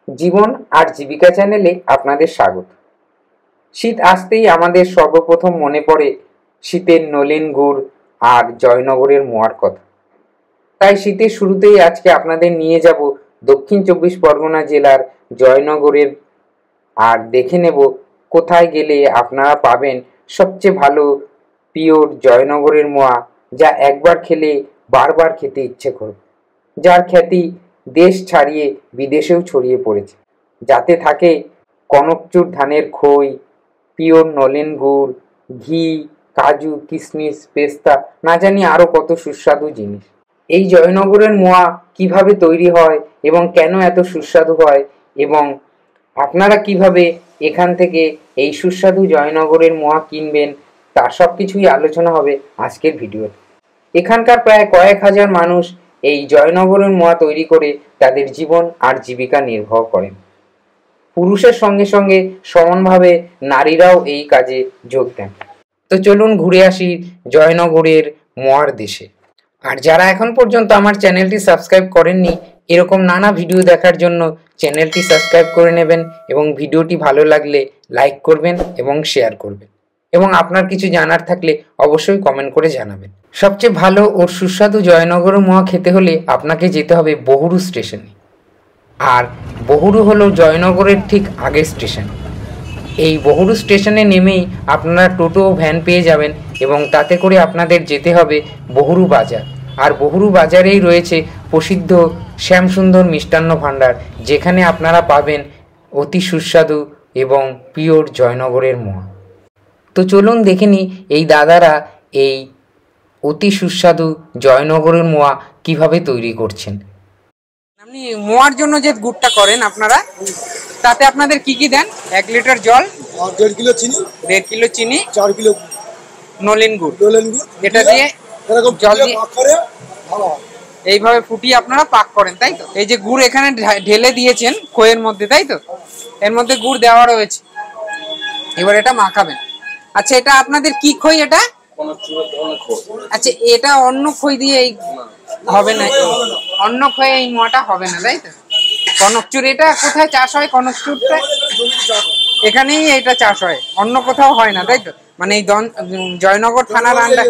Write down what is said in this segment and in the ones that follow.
জীবন আর জীবিকা চ্যানেলে আপনাদের স্বাগত। শীত আসতেই আমাদের সর্বপ্রথম মনে পড়ে শীতের নলেন গুড় আর জয়নগরের মোয়ার কথা। তাই শীতের শুরুতেই আজকে আপনাদের নিয়ে যাব দক্ষিণ 24 পরগনা জেলার জয়নগরের, আর দেখে নেব কোথায় গেলে আপনারা পাবেন সবচেয়ে ভালো পিওর জয়নগরের মোয়া, যা একবার খেলে বারবার খেতে ইচ্ছে করবে, যার খ্যাতি দেশ ছাড়িয়ে বিদেশেও ছড়িয়ে পড়েছে। যাতে থাকে কনকচুর ধানের খই, পিওর নলেন গুড়, ঘি, কাজু, কিশমিশ, পেস্তা, না জানি আরও কত সুস্বাদু জিনিস। এই জয়নগরের মোয়া কিভাবে তৈরি হয় এবং কেন এত সুস্বাদু হয়, এবং আপনারা কিভাবে এখান থেকে এই সুস্বাদু জয়নগরের মোয়া কিনবেন, তার সব কিছুই আলোচনা হবে আজকের ভিডিওতে। এখানকার প্রায় কয়েক হাজার মানুষ এই জয়নগরের মোয়া তৈরি করে তাদের জীবন আর জীবিকা নির্বাহ করেন। পুরুষের সঙ্গে সঙ্গে সমানভাবে নারীরাও এই কাজে যোগ দেন। তো চলুন ঘুরে আসি জয়নগরের মোয়ার দেশে। আর যারা এখন পর্যন্ত আমার চ্যানেলটি সাবস্ক্রাইব করেননি, এরকম নানা ভিডিও দেখার জন্য চ্যানেলটি সাবস্ক্রাইব করে নেবেন, এবং ভিডিওটি ভালো লাগলে লাইক করবেন এবং শেয়ার করবেন, এবং আপনার কিছু জানার থাকলে অবশ্যই কমেন্ট করে জানাবেন। সবচেয়ে ভালো ও সুস্বাদু জয়নগরের মোয়া খেতে হলে আপনাকে যেতে হবে বহুরু স্টেশনে। আর বহুরু হলো জয়নগরের ঠিক আগের স্টেশন। এই বহুরু স্টেশনে নেমেই আপনারা টোটো ও ভ্যান পেয়ে যাবেন, এবং তাতে করে আপনাদের যেতে হবে বহুরু বাজার। আর বহুরু বাজারেই রয়েছে প্রসিদ্ধ শ্যামসুন্দর মিষ্টান্ন ভাণ্ডার, যেখানে আপনারা পাবেন অতি সুস্বাদু এবং পিওর জয়নগরের মোয়া। তো চলুন দেখে নিই এই দাদারা এই অতি সুস্বাদু জয়নগরের মোয়া কিভাবে তৈরি করছেন। আপনি মোয়ার জন্য যে গুড়টা করেন আপনারা, তাতে আপনাদের কি কি দেন? 1 লিটার জল, 1.5 কিলো চিনি, 1.5 কিলো চিনি, 4 কিলো নলেন গুড়, এটা দিয়ে এরকম জল দিয়ে পাক করে ভালো হয়। এইভাবে ফুটিয়ে আপনারা পাক করেন, তাই তো? এই যে গুড় এখানে ঢেলে দিয়েছেন খইয়ের মধ্যে, তাই তো? এর মধ্যে গুড় দেওয়া রয়েছে, এবার এটা মাখাবেন। আচ্ছা, এটা আপনাদের কি খই? এটা আচ্ছা, এটা অন্য খই দিয়ে এই হবে না, অন্য খয়ে এই মোয়াটা হবে না, তাই তো? কনকচুর এটা কোথায় চাষ হয়? কনকচুরটা এখানেই এটা চাষ হয়, অন্য কোথাও হয় না, তাই তো? মানে এই জয়নগর থানার আন্ডার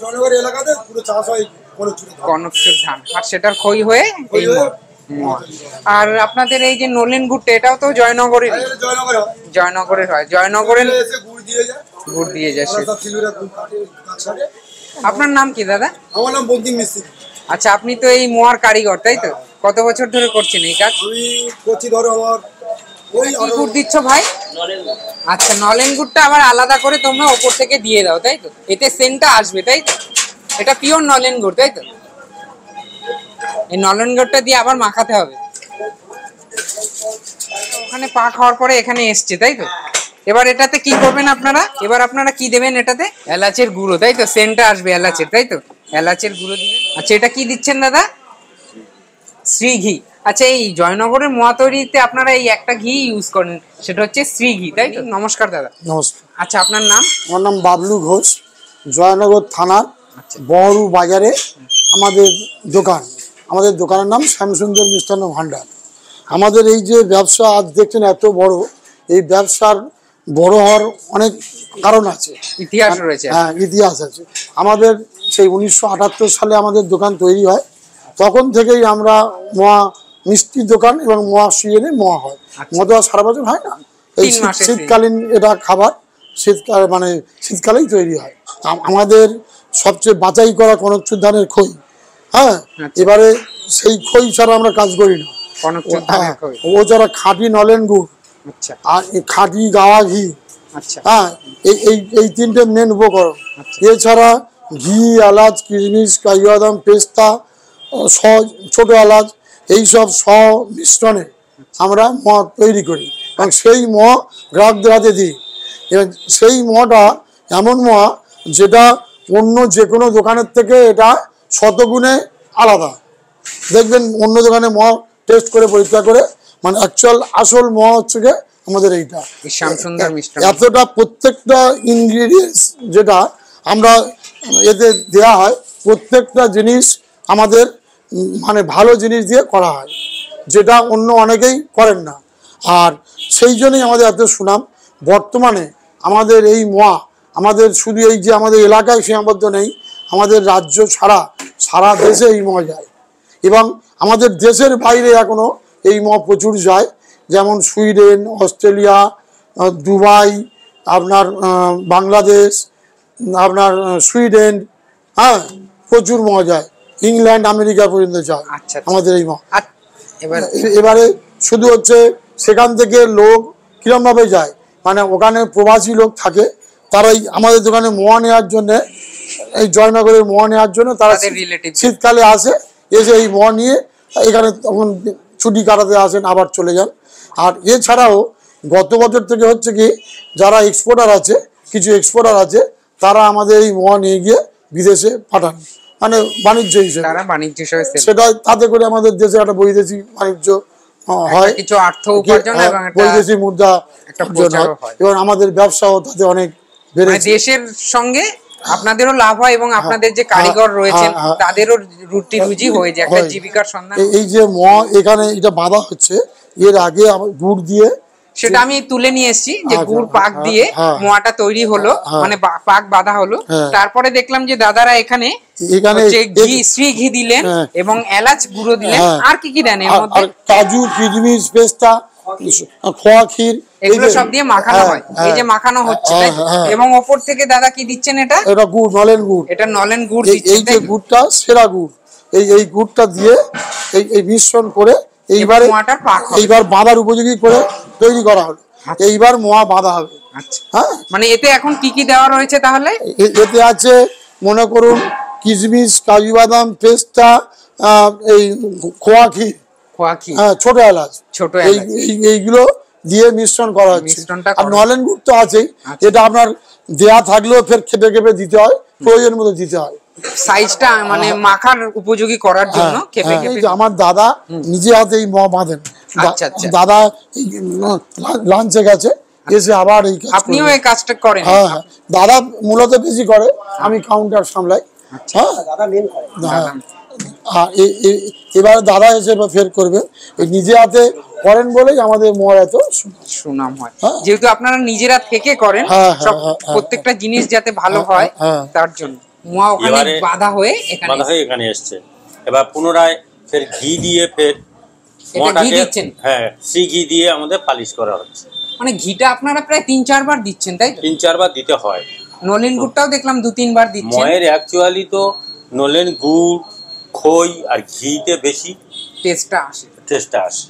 জয়নগর এলাকাতে পুরো চাষ হয় কনকচুর ধান, আর সেটার খই হয়ে এই মোয়া। আর আপনাদের এই যে নলেন গুড়টা, এটাও তো জয়নগরের হয়। জয়নগরের গুড় দিয়ে যায়। আপনার নাম কি দাদা? আমার নাম বঙ্কিম মিস্ত্রি। আচ্ছা, আপনি তো এই মোয়ার কারিগর, তাই তো? কত বছর ধরে করছেন এই কাজ? আমি করছি ধরো আমার কি গুড় দিচ্ছ ভাই? আচ্ছা, নলেন গুড়টা আবার আলাদা করে তোমরা ওপর থেকে দিয়ে দাও, তাই তো? এতে সেন্টটা আসবে, তাই তো? এটা পিওর নলেন গুড়, তাই তো? এই নলেন গুড়টা দিয়ে আবার মাখাতে হবে। ওখানে পাক হওয়ার পরে এখানে এসছে, তাই তো? এবার এটাতে কি করবেন আপনারা? এবার আপনারা কি দেবেন এটাতে? এলাচের গুঁড়ো, তাই তো? সেন্টটা আসবে এলাচের, তাই তো? এলাচের গুঁড়ো দিলেন। আচ্ছা, এটা কি দিচ্ছেন দাদা? শ্রী ঘি। আচ্ছা, এই জয়নগরের মোয়া তৈরিতে আপনারা এই একটা ঘি ইউজ করেন, সেটা হচ্ছে শ্রী ঘি, তাই তো? নমস্কার দাদা। নমস্কার। আচ্ছা, আপনার নাম? আমার নাম বাবলু ঘোষ, জয়নগর থানার বহরু বাজারে আমাদের দোকান। আমাদের দোকানের নাম শ্যামসুন্দর মিষ্টান্ন ভাণ্ডার। আমাদের এই যে ব্যবসা আজ দেখছেন এত বড়, এই ব্যবসার বড় হওয়ার অনেক কারণ আছে, ইতিহাস রয়েছে। হ্যাঁ, ইতিহাস আছে। আমাদের সেই 1978 সালে আমাদের দোকান তৈরি হয়। তখন থেকেই আমরা মোয়া মিষ্টির দোকান এবং মোয়া সিজনে মোয়া হয়। মোয়া তো আর সারা বছর হয় না, এই শীতকালীন এটা খাবার, শীতকাল মানে শীতকালেই তৈরি হয়। আমাদের সবচেয়ে বাছাই করা কনকচুর ধানের খই। হ্যাঁ, এবারে সেই খই ছাড়া আমরা কাজ করি না। ও ছাড়া খাঁটি নলেন গুড়, আর খাঁটি গাওয়া ঘি, হ্যাঁ, এই তিনটে মেন উপকরণ। এছাড়া ঘি, এলাচ, কিশমিশ, কাজু বাদাম, পেস্তা, ছোট এলাচ, এইসব মিশ্রণে আমরা মোয়া তৈরি করি, এবং সেই মোয়া গ্রাহকদের হাতে দিই। এবং সেই মোয়াটা এমন মোয়া যেটা অন্য যে কোনো দোকানের থেকে এটা শতগুণে আলাদা। দেখবেন অন্য দোকানে মোয়া টেস্ট করে পরীক্ষা করে, মানে অ্যাকচুয়াল আসল মোয়া হচ্ছে গিয়ে আমাদের এইটা। এতটা প্রত্যেকটা ইনগ্রিডিয়েন্টস যেটা আমরা এতে দেওয়া হয়, প্রত্যেকটা জিনিস আমাদের মানে ভালো জিনিস দিয়ে করা হয়। যেটা অন্য অনেকেই করেন না। আর সেই জন্যই আমাদের এত সুনাম। বর্তমানে আমাদের এই মোয়া আমাদের শুধু এই যে আমাদের এলাকায় সীমাবদ্ধ নেই, আমাদের রাজ্য ছাড়া সারা দেশে এই মোয়া যায় এবং আমাদের দেশের বাইরে এখনও এই মোয়া প্রচুর যায়, যেমন সুইডেন, অস্ট্রেলিয়া, দুবাই, আপনার বাংলাদেশ, আপনার সুইডেন, হ্যাঁ প্রচুর মোয়া যায়, ইংল্যান্ড আমেরিকা পর্যন্ত যায় আমাদের এই মোয়া। এবারে শুধু হচ্ছে সেখান থেকে লোক কিরমভাবে যায়, মানে ওখানে প্রবাসী লোক থাকে, তারাই আমাদের দোকানে মোয়া নেওয়ার জন্যে, এই জয়নগরের মোয়া নেওয়ার জন্য তারা শীতকালে আসে, এসে এই মোয়া নিয়ে এখানে তখন ছুটি কাটাতে আসেন, আবার চলে যান। আর এছাড়াও গত বছর থেকে হচ্ছে কি, যারা এক্সপোর্টার আছে, কিছু এক্সপোর্টার আছে, তারা আমাদের এই মোয়া নিয়ে গিয়ে বিদেশে পাঠান, মানে বাণিজ্য হিসেবে, সেটা তাতে করে আমাদের দেশে একটা বৈদেশিক বাণিজ্য হয়, কিছু অর্থ উপার্জন এবং বৈদেশিক মুদ্রা এবং আমাদের ব্যবসাও তাতে অনেক বেড়ে, দেশের সঙ্গে আপনাদেরও লাভ হয় এবং আপনাদের যে কারিগর রয়েছেন তাদেরও রুটি রুজি হয়ে যায়, একটা জীবিকার সন্ধান। এই যে মোয়া এখানে এটা বাঁধা হচ্ছে, এর আগে গুড় দিয়ে, সেটা আমি তুলে নিয়ে এসেছি যে গুড় পাক দিয়ে মোয়াটা তৈরি হলো, মানে পাক বাঁধা হলো। তারপরে দেখলাম যে দাদারা এখানে ঘি, শ্রী ঘি দিলেন এবং এলাচ গুঁড়ো দিলেন, আর কি কি দেন এর মধ্যে? কাজু, কিশমিশ, পেস্তা, খোয়া ক্ষীর, এগুলো সব দিয়ে মাখানো হয়। এই যে মাখানো হচ্ছে, এবং ওপর থেকে দাদা কি দিচ্ছেন? এটা গুড়, নলেন গুড়। এটা নলেন গুড় দিচ্ছেন। এই যে গুড়টা সেরা গুড়, এই গুড়টা দিয়ে এই মিশ্রণ করে এইবার বাঁধার উপযোগী করে তৈরি করা হলো। এইবার মোয়া বাঁধা হবে। হ্যাঁ, মানে এতে এখন কি কি দেওয়া রয়েছে তাহলে? এতে আছে মনে করুন কিশমিশ, কাজু বাদাম, পেস্তা, এই খোয়া ক্ষীর, হ্যাঁ ছোট এলাচ, এইগুলো দিয়ে মিশ্রণ করা হচ্ছে। আর নলেন গুড় তো আছেই, এটা আপনার দেয়া থাকলেও ফের খেপে খেপে দিতে হয়, প্রয়োজন মতো দিতে হয়, সাইজটা মানে মাখার উপযোগী করার জন্য খেপে খেপে। আমার দাদা নিজে হাতে এই মোয়া বাঁধেন। দাদা লাঞ্চে গেছে, এসে আবার এই আপনিও এই কাজটা করেন? হ্যাঁ, দাদা মূলত বেশি করে, আমি কাউন্টার সামলাই। হ্যাঁ, এবার দাদা এসে ফের করবে, নিজে হাতে করেন বলেই আমাদের মোয়ার এত সুনাম হয়। যেহেতু আপনারা নিজেরা থেকে করেন, প্রত্যেকটা জিনিস যাতে ভালো হয় তার জন্য মোয়া ওখানে বাঁধা হয়ে এখানে এসছে। এবার পুনরায় ফের ঘি দিয়ে ফের দিচ্ছেন। হ্যাঁ, শ্রী ঘি দিয়ে আমাদের পালিশ করা হচ্ছে। মানে ঘিটা আপনারা প্রায় ৩-৪ বার দিচ্ছেন, তাই তো? ৩-৪ বার দিতে হয়। নলেন গুড়টাও দেখলাম ২-৩ বার দিচ্ছেন। ময়ের অ্যাকচুয়ালি তো নলেন গুড়, খই আর ঘিতে বেশি টেস্টটা আসে,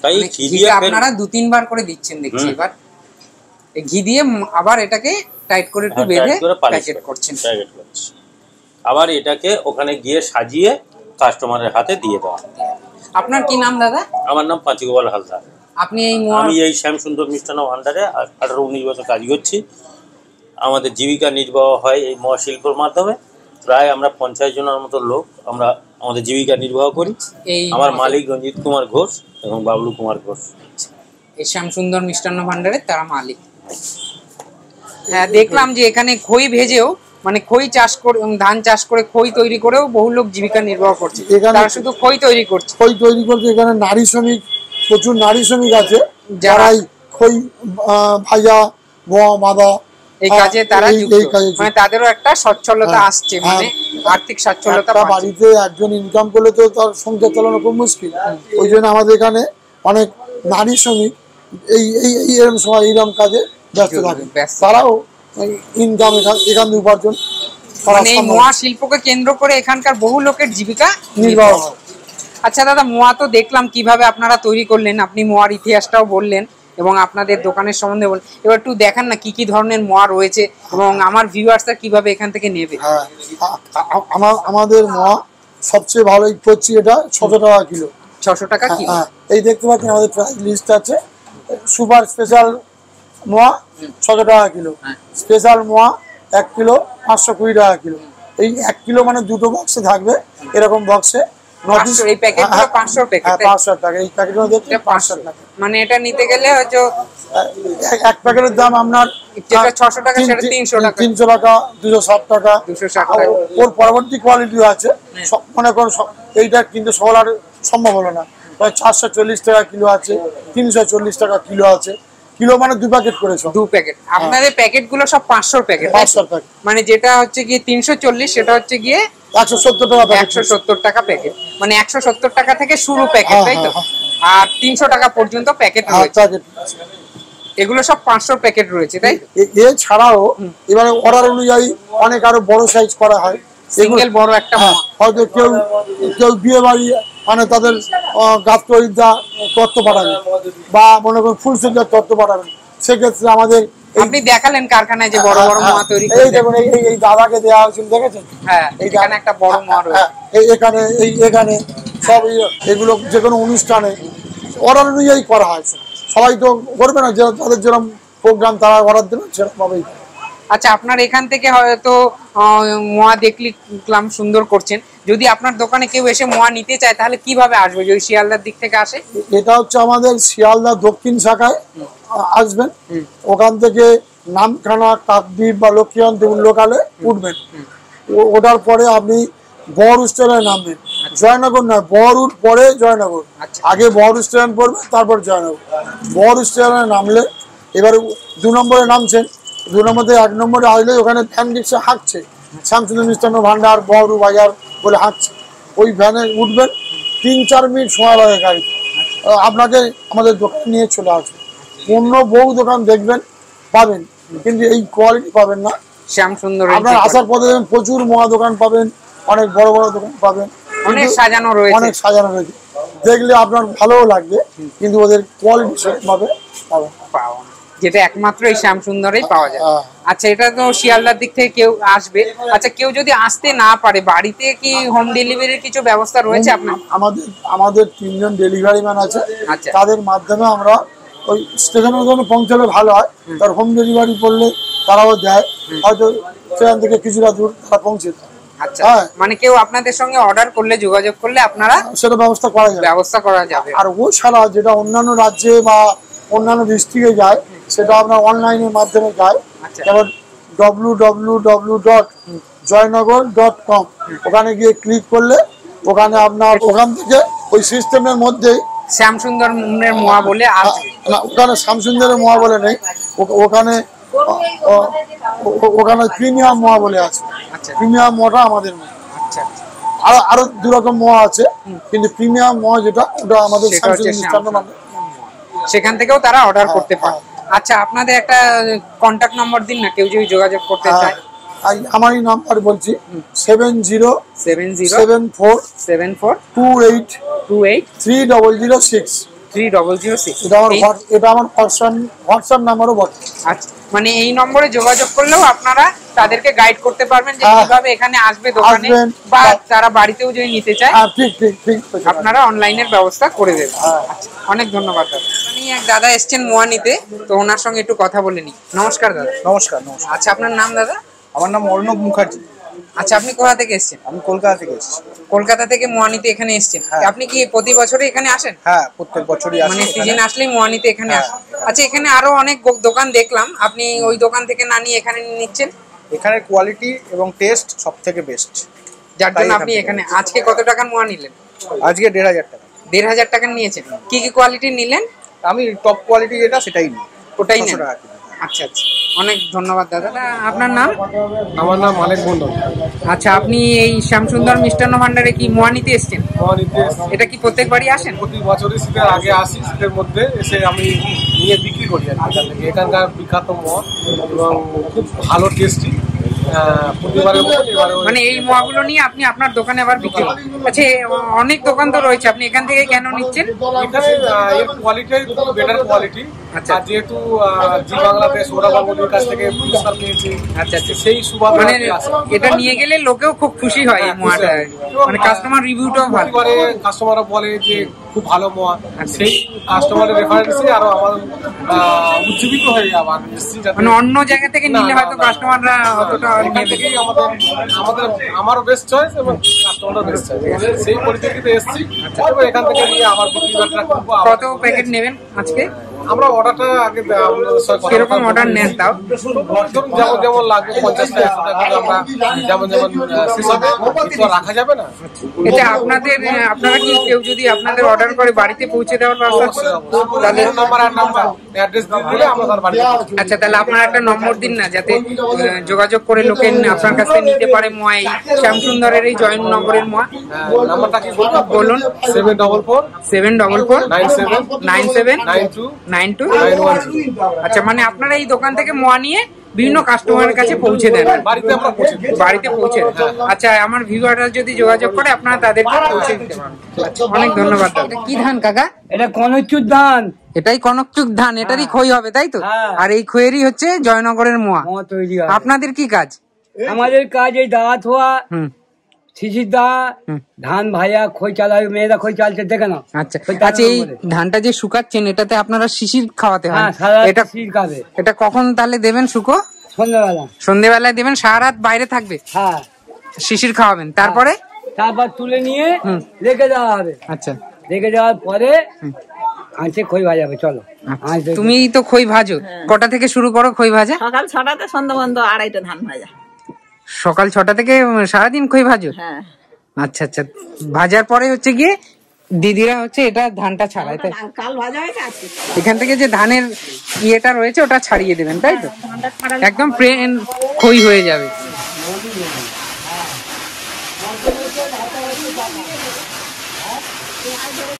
তাই ঘি দিয়ে আপনারা 2-3 বার করে দিচ্ছেন দেখছি। এবার ঘি দিয়ে আবার এটাকে টাইট করে একটু বেঁধে প্যাকেট করছেন। আবার এটাকে ওখানে গিয়ে সাজিয়ে কাস্টমারের হাতে দিয়ে দেওয়া। আপনার কি নাম দাদা? আমার নাম পাঁচিগোপাল হালদার। আপনি আমি এই শ্যামসুন্দর মিষ্টান্ন ভান্ডারে 18-19 বছর কাজ করছি। আমাদের জীবিকা নির্বাহ হয় এই মোয়া শিল্পের মাধ্যমে। প্রায় আমরা 50 জনের মতো লোক আমরা আমাদের জীবিকা নির্বাহ করি। আমার মালিক রঞ্জিত কুমার ঘোষ এবং বাবলু কুমার ঘোষ, এই শ্যামসুন্দর মিষ্টান্ন ভান্ডারের তারা মালিক। হ্যাঁ, দেখলাম যে এখানে খই ভেজেও, মানে খই চাষ করে, ধান চাষ করে খই তৈরি করেও বহু লোক জীবিকা নির্বাহ করছে। তারা শুধু খই তৈরি করছে। এখানে নারী শ্রমিক, প্রচুর নারী শ্রমিক আছে যারা খই ভাজা, মোয়া বাঁধা এই কাজে তারা যুক্ত, মানে তাদেরও একটা সচ্ছলতা আসছে, মানে আর্থিক সচ্ছলতা। বাড়িতে একজন ইনকাম করলে তো তার সংসার চালানো খুব মুশকিল। ওই জন্য আমাদের এখানে অনেক নারী শ্রমিক এইরকম সময় এইরকম কাজে ব্যস্ত থাকে, তারাও ইনকাম এখান থেকে উপার্জন। মানে এই মোয়া শিল্পকে কেন্দ্র করে এখানকার বহু লোকের জীবিকা নির্বাহ হয়। আচ্ছা দাদা, মোয়া তো দেখলাম কিভাবে আপনারা তৈরি করলেন, আপনি মোয়ার ইতিহাসটাও বললেন এবং আপনাদের দোকানের সম্বন্ধে বললেন। এবার একটু দেখান না কি কি ধরনের মোয়া রয়েছে এবং আমার ভিউয়ার্সরা কিভাবে এখান থেকে নেবে। আমাদের মোয়া সবচেয়ে ভালো করছি, এটা 600 টাকা কিলো। 600 টাকা কিলো। এই দেখতে পাচ্ছেন আমাদের প্রাইস লিস্ট আছে। সুপার স্পেশাল মোয়া 600 টাকা কিলো, স্পেশাল মোয়া 1 কিলো 520 টাকা কিলো। এই 1 কিলো মানে দুটো বক্সে থাকবে, এরকম বক্সে। এই প্যাকেটগুলো 500 টাকা। 500 টাকা এই প্যাকেটগুলো দেখতে 500 টাকা। মানে এটা নিতে গেলে হয়তো এক প্যাকেটের দাম আপনার যেটা 600 টাকা সেটা 300 টাকা, 300 টাকা, 260 টাকা, 260 টাকা। ওর পরবর্তী কোয়ালিটিও আছে। মনে করুন এইটা কিন্তু সবার সম্ভব হলো না, 440 টাকা কিলো আছে, 340 টাকা কিলো আছে। কিলো মানে 2 প্যাকেট করেছো? 2 প্যাকেট। আপনাদের প্যাকেট গুলো সব 500 প্যাকেট? 500 প্যাকেট। মানে যেটা হচ্ছে গিয়ে 340 সেটা হচ্ছে গিয়ে 170 টাকা প্যাকেট। 170 টাকা প্যাকেট, মানে 170 টাকা থেকে শুরু প্যাকেট, তাই তো? আর 300 টাকা পর্যন্ত প্যাকেট রয়েছে। এগুলো সব 500 প্যাকেট রয়েছে, তাই? এছাড়াও এবারে অর্ডার অনুযায়ী অনেক আরো বড় সাইজ করা হয়। সিঙ্গেল বড় একটা হয়তো কেউ বিয়ে বাড়ি মানে তাদের গাত্রবিদ্যা তত্ত্ব পাঠাবে বা মনে করুন ফুলসজ্জার তত্ত্ব পাঠাবেন, সেক্ষেত্রে আমাদের আপনি দেখালেন কারখানায় যে বড় বড় মোয়া তৈরি করে। এই দেখুন এই দাদাকে দেওয়া হয়েছিল, দেখেছেন? হ্যাঁ, এখানে একটা বড় মোয়া রয়েছে। এখানে সব এগুলো যে কোনো অনুষ্ঠানে অর্ডার অনুযায়ী করা হয়। সবাই তো করবে না, তাদের যেরকম প্রোগ্রাম তারা অর্ডার দেবে সেরকমভাবেই। আচ্ছা, আপনার এখান থেকে হয়তো মোয়া দেখলাম সুন্দর করছেন। যদি আপনার দোকানে কেউ এসে মোয়া নিতে চায় তাহলে কিভাবে আসবে? যদি শিয়ালদার দিক থেকে আসে? এটা হচ্ছে আমাদের শিয়ালদা দক্ষিণ শাখায় আসবেন, ওখান থেকে নামখানা, কাকদ্বীপ বা লক্ষ্মীকান্তপুর লোকালে উঠবেন। ওঠার পরে আপনি বড় স্টেশনে নামবেন। জয়নগর নয়, বড়ুর পরে জয়নগর। আগে বড় স্টেশন পড়বে, তারপর জয়নগর। বড় স্টেশনে নামলে এবারে 2 নম্বরে নামছেন, 2 নম্বর থেকে 1 নম্বরে আসলে ওখানে ভ্যান রিক্সা হাঁকছে, শ্যামসুন্দর মিষ্টান্ন ভান্ডার, বড়ু বাজার বলে হাঁকছে। ওই ভ্যানে উঠবেন, 3-4 মিনিট সময় লাগে গাড়ি, আপনাকে আমাদের দোকানে নিয়ে চলে আসবে। অন্য বহু দোকান দেখবেন পাবেন, কিন্তু এই কোয়ালিটি পাবেন না। শ্যামসুন্দর আপনার আসার পথে প্রচুর মোয়া দোকান পাবেন, অনেক বড় বড় দোকান পাবেন, অনেক সাজানো রয়েছে, অনেক সাজানো রয়েছে। দেখলে আপনার ভালোও লাগবে, কিন্তু ওদের কোয়ালিটি সেরকমভাবে পাবেন, যেটা একমাত্র এই শ্যামসুন্দরেই পাওয়া যায়। আচ্ছা, এটা তো শিয়ালদার দিক থেকে কেউ আসবে। আচ্ছা, কেউ যদি আসতে না পারে, বাড়িতে কি হোম ডেলিভারির কিছু ব্যবস্থা রয়েছে আপনার? আমাদের 3 জন ডেলিভারি ম্যান আছে, তাদের মাধ্যমে আমরা ওই স্টেশনের জন্য পৌঁছালে ভালো হয়। তার হোম ডেলিভারি করলে তারাও দেয়, হয়তো সেখান থেকে কিছুটা দূর তারা পৌঁছে দেয়। আচ্ছা, মানে কেউ আপনাদের সঙ্গে অর্ডার করলে, যোগাযোগ করলে আপনারা সেটা ব্যবস্থা করা যাবে। আর ও ছাড়া যেটা অন্যান্য রাজ্যে বা অন্যান্য ডিস্ট্রিক্টে যায়, সেটা আপনার অনলাইনের মাধ্যমে যায়। যেমন www.joynagar.com, ওখানে গিয়ে ক্লিক করলে ওখানে আপনার ওখান থেকে ওই সিস্টেমের মধ্যেই শ্যামসুন্দর মোয়া বলে আসবে না, ওখানে শ্যামসুন্দরের মোয়া বলে নেই, ওখানে প্রিমিয়াম মোয়া বলে আছে। প্রিমিয়াম মোয়াটা আমাদের নেই। আরো 2 রকম মোয়া আছে, কিন্তু প্রিমিয়াম মোয়া যেটা, ওটা আমাদের সেখান থেকেও তারা অর্ডার করতে পারে। আচ্ছা, আপনাদের একটা কন্টাক্ট নাম্বার দিন না, কেউ যদি যোগাযোগ করতে চায়। আমারই নাম্বার বলছি, 70707428283006। এটা আমার হোয়াটসঅ্যাপ নাম্বারও বটে। আচ্ছা, মানে এই নম্বরে যোগাযোগ করলেও আপনারা তাদেরকে গাইড করতে পারবেন যে কিভাবে এখানে আসবে দোকানে, বা তারা বাড়িতেও যদি নিতে চায় আপনারা অনলাইনের ব্যবস্থা করে দেবেন। অনেক ধন্যবাদ দাদা। আপনি এক দাদা এসছেন মোয়া নিতে, তো ওনার সঙ্গে একটু কথা বলে নিই। নমস্কার দাদা। নমস্কার। আচ্ছা, আপনার নাম দাদা? আমার নাম অর্ণব মুখার্জি। আচ্ছা, আপনি কোথা থেকে এসছেন? আমি কলকাতা থেকে এসেছি। কলকাতা থেকে মোয়া নিতে এখানে এসছেন? আপনি কি প্রতি বছরই এখানে আসেন? হ্যাঁ, প্রত্যেক বছরই আসি। মানে সিজন আসলেই মোয়া নিতে এখানে আসেন? আচ্ছা, এখানে আরো অনেক দোকান দেখলাম, আপনি ওই দোকান থেকে না নিয়ে এখানে নিচ্ছেন? এখানের কোয়ালিটি এবং টেস্ট সব থেকে বেস্ট, যার জন্য আপনি এখানে। আজকে কত টাকার মোয়া নিলেন? আজকে 1500 টাকা। 1500 টাকা নিয়েছেন। কি কি কোয়ালিটি নিলেন? আমি টপ কোয়ালিটি যেটা সেটাই নিই, ওটাই নেন। আচ্ছা আচ্ছা, অনেক ধন্যবাদ দাদা। আপনার নাম? আমার নাম মালিক মন্ডল। আচ্ছা, আপনি এই শ্যামসুন্দর মিষ্টান্ন ভান্ডারে কি মোয়া নিতে এসছেন? মোয়া নিতে এটা কি প্রত্যেকবারই আসেন? প্রতি বছরই শীতের আগে আসি, শীতের মধ্যে এসে আমি নিয়ে বিক্রি করি আর কি। এখানকার বিখ্যাত মোয়া এবং খুব ভালো টেস্টি। মানে এই মোয়াগুলো নিয়ে আপনি আপনার দোকানে আবার বিক্রি করেন? আচ্ছা, অনেক দোকান তো রয়েছে, আপনি এখান থেকে কেন নিচ্ছেন? এখানে এর কোয়ালিটি খুব বেটার কোয়ালিটি। আচ্ছা, যেহেতু জি বাংলাতে সৌরভ গাঙ্গুলির কাছ থেকে পুরস্কার পেয়েছি। আচ্ছা আচ্ছা, সেই সুবাদে মানে এটা নিয়ে গেলে লোকেও খুব খুশি হয় এই মোয়াটা, মানে কাস্টমার রিভিউটাও ভালো করে। কাস্টমাররা বলে যে খুব ভালো মোয়া, সেই কাস্টমারের রেফারেন্সে আরো আমার উজ্জীবিত হয়ে আবার এসেছি। মানে অন্য জায়গা থেকে নিলে হয়তো কাস্টমাররা অতটা আমারও বেস্ট চয়েস এবং কাস্টমারও বেস্ট চয়েস, সেই পরিপ্রেক্ষিতে এসেছি। এখান থেকে নিয়ে আমার বিক্রি। কত প্যাকেট নেবেন আজকে? আমরা অর্ডারটা আগে আপনাদের সাথে কথা কিরকম অর্ডার নেন তাও? ধরুন যেমন যেমন লাগবে 50টা 100টা করে আমরা যেমন যেমন শেষ হবে তো রাখা যাবে না। এটা আপনারা কি কেউ যদি আপনাদের অর্ডার করে বাড়িতে পৌঁছে দেওয়ার ব্যবস্থা তাহলে ফোন নাম্বার আর নাম্বার অ্যাড্রেস দিয়ে দিলে আমরা তার বাড়িতে পৌঁছে দেব। আচ্ছা, তাহলে আপনারা একটা নম্বর দিন না, যাতে যোগাযোগ করে লোকে আপনার কাছ থেকে নিতে পারে মোয়া, এই শ্যামসুন্দরের এই জয়নগরের মোয়া। নাম্বারটা কি বলুন। 744 97 92 92 910। আচ্ছা, মানে আপনারা এই দোকান থেকে মোয়া নিয়ে বিভিন্ন কাস্টমারের কাছে পৌঁছে দেন, বাড়িতে আমরা পৌঁছে দিই। বাড়িতে পৌঁছে দেন। আচ্ছা, আমার ভিউয়াররা যদি যোগাযোগ করে আপনারা তাদেরকে পৌঁছে দিতে পারেন। আচ্ছা, অনেক ধন্যবাদ দাদা। কি ধান কাকা? এটা কনকচুর ধান, এটাই কনকচুক ধান, এটারই খই হবে তাই তো? হ্যাঁ। আর এই খইয়েরই হচ্ছে জয়নগরের মোয়া। মোয়া তৈরি হয়। আপনাদের কি কাজ? আমাদের কাজ এই দাওয়া থোয়া, হুম, শিশির দেওয়া, ধান ভাইয়া, খই চালায়, মেয়েরা খই চালছে দেখে না। আচ্ছা আচ্ছা, এই ধানটা যে শুকাচ্ছেন এটাতে আপনারা শিশির খাওয়াতে হয়? হ্যাঁ, সারা এটা শিশির খাবে। এটা কখন তাহলে দেবেন শুকো? সন্ধ্যাবেলা। সন্ধ্যেবেলায় দেবেন, সারা রাত বাইরে থাকবে, হ্যাঁ, শিশির খাওয়াবেন, তারপরে তারপর তুলে নিয়ে রেখে দেওয়া হবে। আচ্ছা রেখে দেওয়ার পরে আঁচে খই ভাজাবে। চলো, তুমি তো খই ভাজো, কটা থেকে শুরু করো খই ভাজা? সকাল 6টাতে, সন্ধ্যা বন্ধ 2:30 ধান ভাজা। সকাল 6টা থেকে সারাদিন খই ভাজো? হ্যাঁ, আচ্ছা আচ্ছা, ভাজার পরে হচ্ছে গিয়ে দিদিরা হচ্ছে এটা ধানটা ছাড়ায়, তাই? কাল ভাজা হয়েছে আজকে। এখান থেকে যে ধানের ইয়েটা রয়েছে ওটা ছাড়িয়ে দেবেন তাই তো? ধানটা ছাড়া একদম প্লেন খই হয়ে যাবে।